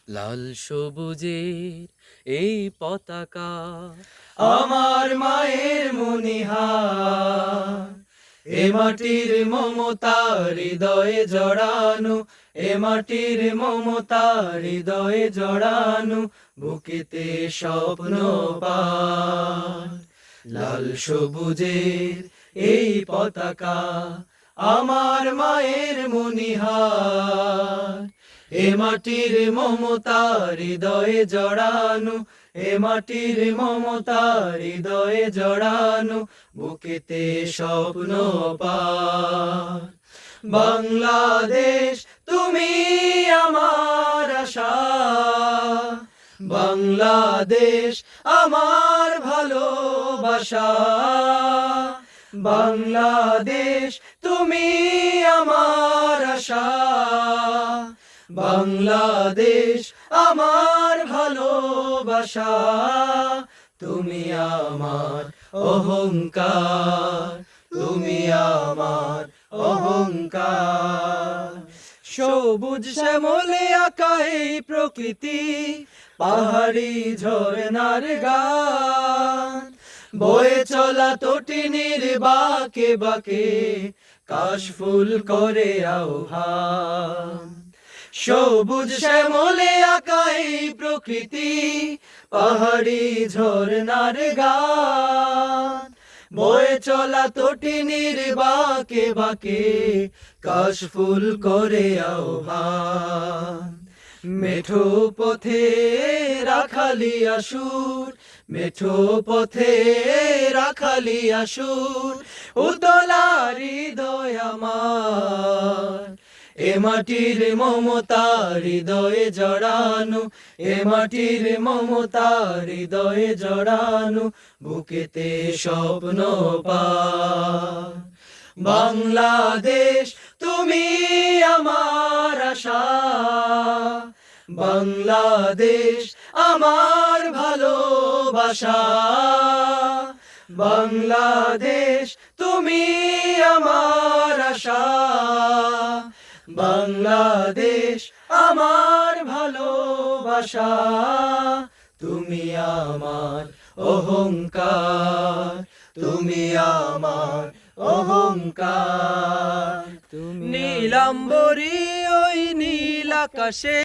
লাল সবুজের এই পতাকা আমার মায়ের মনিহার, এ মাটির মমতা হৃদয়ে জড়ানো, এ মাটির মমতা হৃদয়ে জড়ানো, বুকেতে স্বপ্ন পার। লাল সবুজের এই পতাকা আমার মায়ের মনিহার, এ মাটির মমতা হৃদয়ে জড়ানো, এ মাটির মমতা হৃদয়ে জড়ানো, বুকেতে স্বপ্ন পার। বাংলাদেশ তুমি আমার আশা, বাংলাদেশ আমার ভালোবাসা, বাংলাদেশ তুমি আমার আশা, বাংলাদেশ আমার ভালোবাসা, তুমি আমার অহংকার, তুমি আমার অহংকার। সবুজ শ্যামলে আঁকা এই প্রকৃতি, পাহাড়ি ঝরনার গান, বয়ে চলা তটিনীর বাঁকে বাঁকে কাশফুল করে আহ্বান। সবুজ শ্যামলে আঁকা এই প্রকৃতি, পাহাড়ি ঝরনার গান, বয়ে চলা তটিনীর বাঁকে বাঁকে কাশফুল করে আহ্বান। মেঠো পথে রাখালি আসুর, মেঠো পথে রাখালি আসুর, উতলা হৃদয় আমার, এ মাটির মমতা হৃদয়ে জড়ানো, এ মাটির মমতা হৃদয়ে জড়ানো, বুকেতে স্বপ্ন পার। বাংলাদেশ তুমি আমার আশা, বাংলাদেশ আমার ভালোবাসা, বাংলাদেশ তুমি আমার আশা, বাংলাদেশ আমার ভালোবাসা, তুমি আমার অহংকার, তুমি আমার অহংকার। তুমি নীলাম্বরী ওই নীল আকাশে